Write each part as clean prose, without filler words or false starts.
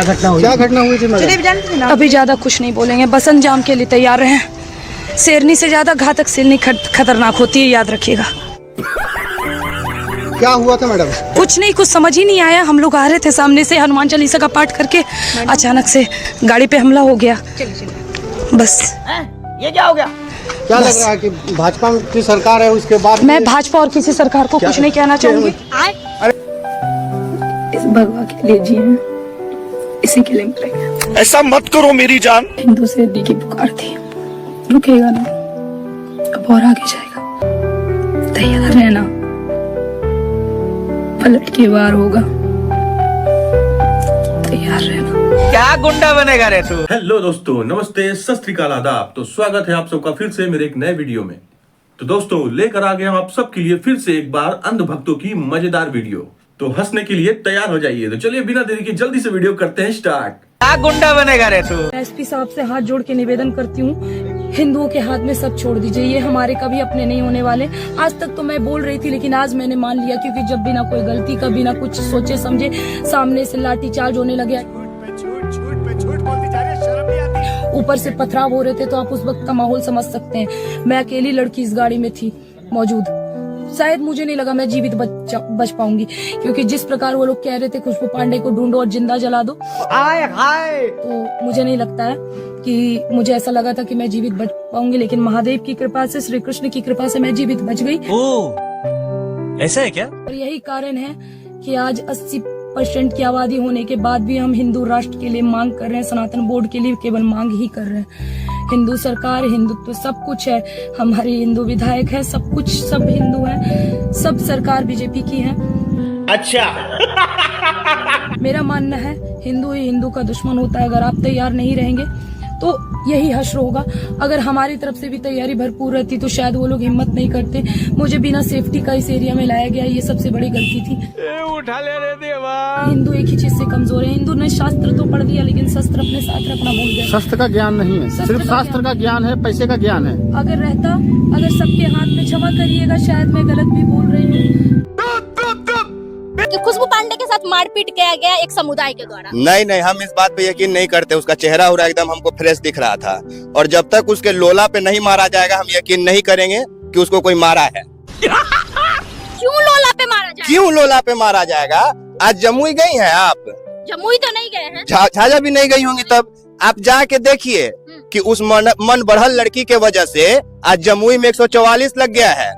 घटना हुई? क्या घटना हुई थी मैडम? अभी ज्यादा कुछ नहीं बोलेंगे, बस अंजाम के लिए तैयार रहें। शेरनी से ज्यादा घातक शेरनी खतरनाक होती है, याद रखिएगा। क्या हुआ था मैडम? कुछ नहीं, कुछ समझ ही नहीं आया। हम लोग आ रहे थे सामने से हनुमान चालीसा का पाठ करके, अचानक से गाड़ी पे हमला हो गया। बस ये क्या हो गया? क्या लग रहा है कि भाजपा की सरकार है, उसके बाद मैं भाजपा और किसी सरकार को कुछ नहीं कहना चाहूंगी। इस भगवान के लिए जिए, इसी के लिए मरेंगे। ऐसा मत करो मेरी जान। हिंदू से दी की पुकार थी, रुकेगा ना, अब और आगे जाएगा। तैयार रहना, पलट के वार होगा, तैयार रहना। क्या गुंडा बनेगा रे तू? हेलो दोस्तों, नमस्ते, सत श्री अकाल, आदाब। तो स्वागत है आप सबका फिर से मेरे एक नए वीडियो में। तो दोस्तों, लेकर आ गए हम आप सबके लिए फिर से एक बार अंधभक्तों की मजेदार वीडियो। तो हंसने के लिए तैयार हो जाइए। तो चलिए बिना देरी के जल्दी से वीडियो करते हैं स्टार्ट। क्या गुंडा बनेगा रे तू? एसपी साहब से हाथ जोड़ के निवेदन करती हूँ, हिंदुओं के हाथ में सब छोड़ दीजिए, ये हमारे कभी अपने नहीं होने वाले। आज तक तो मैं बोल रही थी, लेकिन आज मैंने मान लिया, क्योंकि जब बिना कोई गलती का, बिना कुछ सोचे समझे सामने से लाठीचार्ज होने लगे, ऊपर से पथराव हो रहे थे, तो आप उस वक्त का माहौल समझ सकते हैं। मैं अकेली लड़की इस गाड़ी में थी मौजूद। शायद मुझे नहीं लगा मैं जीवित बच पाऊंगी, क्योंकि जिस प्रकार वो लोग कह रहे थे खुशबू पांडे को ढूंढो और जिंदा जला दो, तो मुझे नहीं लगता है कि मुझे ऐसा लगा था कि मैं जीवित बच पाऊंगी। लेकिन महादेव की कृपा से, श्री कृष्ण की कृपा से मैं जीवित बच गई। ऐसा है क्या? और यही कारण है कि आज 80% की आबादी होने के बाद भी हम हिंदू राष्ट्र के लिए मांग कर रहे हैं, सनातन बोर्ड के लिए केवल मांग ही कर रहे हैं। हिंदू सरकार, हिंदुत्व सब कुछ है, हमारे हिंदू विधायक है, सब कुछ, सब हिंदू है, सब सरकार बीजेपी की है। अच्छा। मेरा मानना है हिंदू ही हिंदू का दुश्मन होता है। अगर आप तैयार नहीं रहेंगे तो यही हश्र होगा। अगर हमारी तरफ से भी तैयारी भरपूर रहती तो शायद वो लोग हिम्मत नहीं करते। मुझे बिना सेफ्टी का इस एरिया में लाया गया, ये सबसे बड़ी गलती थी। उठा ले रे देवा। हिंदू एक ही चीज से कमजोर है। हिंदू ने शास्त्र तो पढ़ दिया, लेकिन शस्त्र अपने साथ रखना भूल गए। शस्त्र का ज्ञान नहीं है, सिर्फ शास्त्र का ज्ञान है, पैसे का ज्ञान है। अगर रहता, अगर सबके हाथ में, क्षमा करिएगा शायद मैं गलत भी बोल रही हूँ, कि खुशबू पांडे के साथ मारपीट किया गया एक समुदाय के द्वारा। नहीं, हम इस बात पे यकीन नहीं करते। उसका चेहरा और एकदम हमको फ्रेश दिख रहा था, और जब तक उसके लोला पे नहीं मारा जाएगा हम यकीन नहीं करेंगे कि उसको कोई मारा है। क्यों लोला पे मारा जाएगा? क्यों लोला पे मारा जाएगा? आज जमुई गई हैं आप? जमुई तो नहीं गए हैं। झाझा भी नहीं गई होंगी, तब आप जाके देखिए कि उस मन बढ़ल लड़की के वजह से आज जमुई में 144 लग गया है।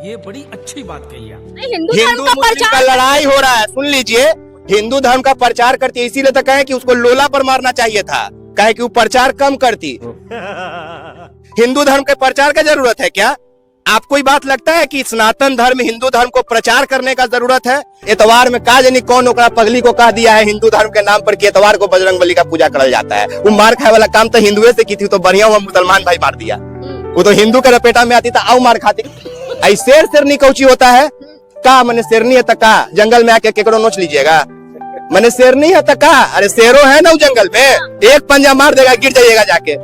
ये बड़ी अच्छी बात कही है। हिंदू मुस्लिम का लड़ाई हो रहा है, सुन लीजिए। हिंदू धर्म का प्रचार करती है, इसीलिए तो कहे कि उसको लोला पर मारना चाहिए था, कहे कि वो प्रचार कम करती। हिंदू धर्म के प्रचार का जरूरत है क्या? आपको ये बात लगता है कि सनातन धर्म, हिंदू धर्म को प्रचार करने का जरूरत है? एतवार में का जानी कौन ओकरा पगली को कह दिया है हिंदू धर्म के नाम पर कि एतवार को बजरंगबली का पूजा करल जाता है। वो मार खाए वाला काम तो हिंदुए से की थी, तो बढ़िया हुआ मुसलमान भाई मार दिया। वो तो हिंदू के लपेटा में आती था, आओ मार खाती। शेर शेरनी कौची होता है का? मैंने शेरनी है तका, जंगल में आके केकरो नोच लीजिएगा। मैंने शेरनी है तका, अरे शेरों है ना जंगल में, एक पंजा मार देगा, गिर जाइएगा जाके।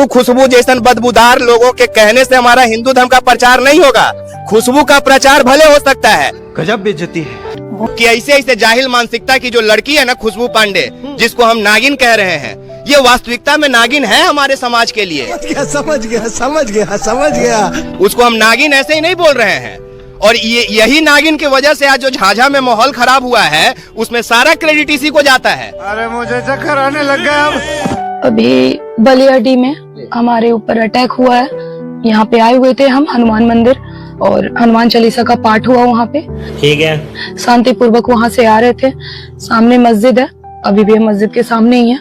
खुशबू जैसन बदबूदार लोगों के कहने से हमारा हिंदू धर्म का प्रचार नहीं होगा। खुशबू का प्रचार भले हो सकता है। गजब बेइज्जती है कि ऐसे जाहिल मानसिकता की जो लड़की है ना खुशबू पांडे, जिसको हम नागिन कह रहे हैं, ये वास्तविकता में नागिन है हमारे समाज के लिए। समझ गया। उसको हम नागिन ऐसे ही नहीं बोल रहे हैं। और यही नागिन की वजह से आज जो झाझा में माहौल खराब हुआ है, उसमें सारा क्रेडिट इसी को जाता है। अरे मुझे चक्कर आने लग गया। अभी बलियाडी में हमारे ऊपर अटैक हुआ है। यहाँ पे आए हुए थे हम हनुमान मंदिर, और हनुमान चालीसा का पाठ हुआ वहाँ पे। ठीक है। शांति पूर्वक वहाँ से आ रहे थे। सामने मस्जिद है, अभी भी मस्जिद के सामने ही है,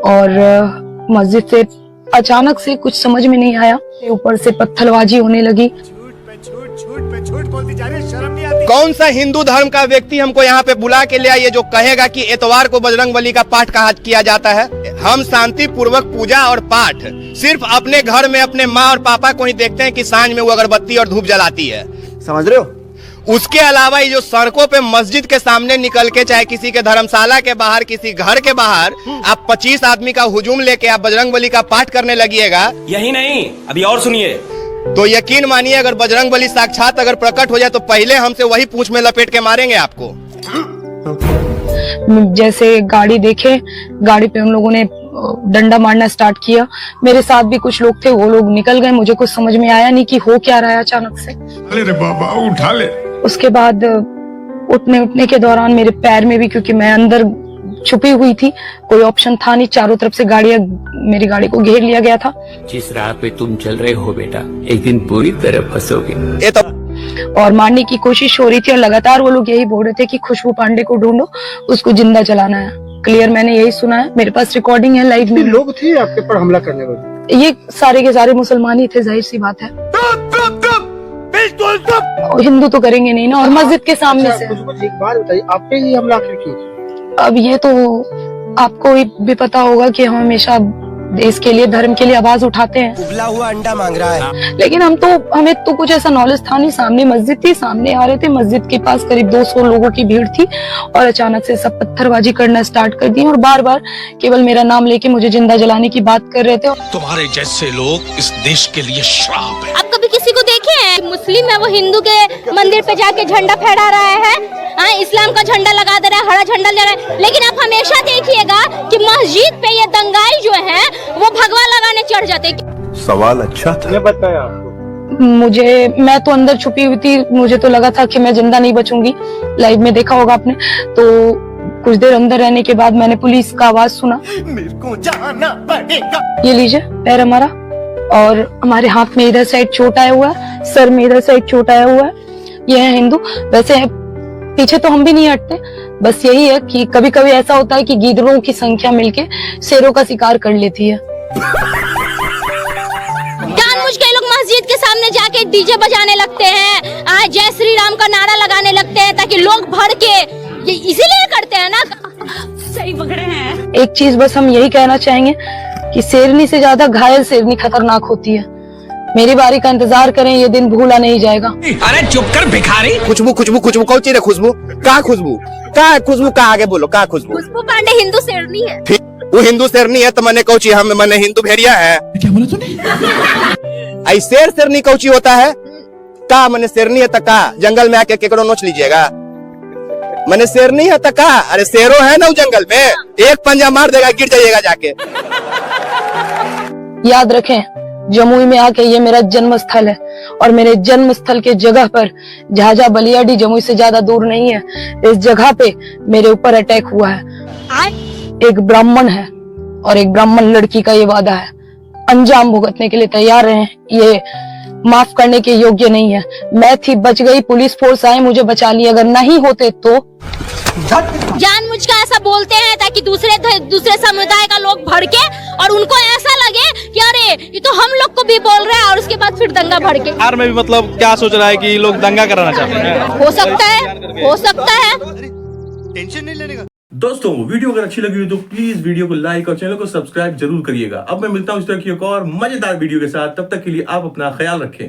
और मस्जिद से अचानक से कुछ समझ में नहीं आया, ऊपर से पत्थरबाजी होने लगी। झूठ बोलती जा रही है, शर्म नहीं आती? कौन सा हिंदू धर्म का व्यक्ति हमको यहाँ पे बुला के ले आइए जो कहेगा कि एतवार को बजरंगबली का पाठ किया जाता है? हम शांति पूर्वक पूजा और पाठ सिर्फ अपने घर में अपने माँ और पापा को ही देखते हैं कि सांझ में वो अगरबत्ती और धूप जलाती है, समझ रहे हो? उसके अलावा ये जो सड़कों पे मस्जिद के सामने निकल के, चाहे किसी के धर्मशाला के बाहर, किसी घर के बाहर, आप 25 आदमी का हुजूम लेके आप बजरंगबली का पाठ करने लगिएगा। यही नहीं, अभी और सुनिए। तो यकीन मानिए, अगर बजरंगबली साक्षात अगर प्रकट हो जाए तो पहले हमसे वही पूंछ में लपेट के मारेंगे आपको। जैसे गाड़ी देखे, गाड़ी पे उन लोगों ने डंडा मारना स्टार्ट किया। मेरे साथ भी कुछ लोग थे, वो लोग निकल गए। मुझे कुछ समझ में आया नहीं कि हो क्या रहा है अचानक से। अरे बाबा उठा ले। उसके बाद उठने के दौरान मेरे पैर में भी, क्योंकि मैं अंदर छुपी हुई थी, कोई ऑप्शन था नहीं, चारों तरफ से गाड़ियां, मेरी गाड़ी को घेर लिया गया था। जिस राह पे तुम चल रहे हो बेटा, एक दिन पूरी तरह फंसोगे। ये तो और मारने की कोशिश हो रही थी और लगातार वो लोग यही बोल रहे थे कि खुशबू पांडे को ढूंढो, उसको जिंदा जलाना है। क्लियर मैंने यही सुना है, मेरे पास रिकॉर्डिंग है लाइव में। लोग थे आपके ऊपर हमला करने वाले? ये सारे के सारे मुसलमान ही थे, जाहिर सी बात है। और हिंदू तो करेंगे नहीं ना, और मस्जिद के सामने से। एक बात बताइए, आप पे ही हमला क्यों किया? अब ये तो आपको भी पता होगा कि हम हमेशा देश के लिए, धर्म के लिए आवाज उठाते हैं। उबला हुआ अंडा मांग रहा है। लेकिन हमें तो कुछ ऐसा नॉलेज था नहीं। सामने मस्जिद थी, सामने आ रहे थे, मस्जिद के पास करीब 200 लोगों की भीड़ थी और अचानक से सब पत्थरबाजी करना स्टार्ट कर दी और बार बार केवल मेरा नाम लेके मुझे जिंदा जलाने की बात कर रहे थे। तुम्हारे जैसे लोग इस देश के लिए श्राप है। आप कभी किसी को देखे हैं मुस्लिम है वो हिंदू के मंदिर पे जाके झंडा फहरा रहा है, हाँ, इस्लाम का झंडा लगा दे रहा है, हरा झंडा ले रहा है। लेकिन आप हमेशा देखिएगा कि मस्जिद पे ये दंगाई जो है वो भगवा लगाने चढ़ जाते हैं। सवाल अच्छा था। बताया मैं तो अंदर छुपी हुई थी, मुझे तो लगा था कि मैं जिंदा नहीं बचूंगी। लाइव में देखा होगा आपने। तो कुछ देर अंदर रहने के बाद मैंने पुलिस का आवाज सुना। मेरे को जाना पड़ेगा। ये लीजिए पैर हमारा, और हमारे हाथ में इधर साइड चोट आया हुआ है, सर में इधर साइड चोट आया हुआ है। ये है हिंदू। वैसे पीछे तो हम भी नहीं हटते, बस यही है कि कभी कभी ऐसा होता है कि गीदड़ों की संख्या मिलके शेरों का शिकार कर लेती है। जानबूझ के लोग मस्जिद के सामने जाके डीजे बजाने लगते हैं, आज जय श्री राम का नारा लगाने लगते हैं ताकि लोग भड़ के, ये इसीलिए करते हैं ना। सही पकड़े हैं। एक चीज बस हम यही कहना चाहेंगे कि शेरनी से ज्यादा घायल शेरनी खतरनाक होती है। मेरी बारी का इंतजार करें, ये दिन भूला नहीं जाएगा। अरे चुप कर भिखारी। खुशबू खुशबू खुशबू कौन चीज है? खुशबू कहाँ? खुशबू कहाँ? खुशबू कहाँ? आगे बोलो कहाँ खुशबू? खुशबू पांडे हिंदू शेरनी है। वो हिंदू शेरनी है तो मैंने कौची, हम मैंने हिंदू भेड़िया है। क्या बोला तूने? आई शेरनी कौची होता है? का मैंने शेरनी है तका जंगल में आके केकड़ो नोच लीजिएगा। मैंने शेरनी है तका, अरे शेरों है ना जंगल में, एक पंजा मार देगा, गिर जाइएगा जाके। याद रखें, जमुई में आके ये मेरा जन्म स्थल है और मेरे जन्म स्थल के जगह पर झाझा बलियाडी जमुई से ज्यादा दूर नहीं है। इस जगह पे मेरे ऊपर अटैक हुआ है। एक ब्राह्मण है और एक ब्राह्मण लड़की का ये वादा है, अंजाम भुगतने के लिए तैयार हैं। ये माफ करने के योग्य नहीं है। मैं थी, बच गई, पुलिस फोर्स आए, मुझे बचा लिया। अगर नहीं होते तो जानबूझ कर ऐसा बोलते हैं ताकि दूसरे समुदाय का लोग भड़के और उनको ऐसा लगे कि अरे ये तो हम लोग को भी बोल रहा है, और उसके बाद फिर दंगा भड़के। बिहार में भी मतलब क्या सोच रहा है कि लोग दंगा कराना चाहते हैं? हो सकता है। टेंशन नहीं लेने का। दोस्तों वीडियो अगर अच्छी लगी हो तो प्लीज वीडियो को लाइक और चैनल को सब्सक्राइब जरूर करिएगा। अब मैं मिलता हूं इस तरह की एक और मजेदार वीडियो के साथ, तब तक के लिए आप अपना ख्याल रखें।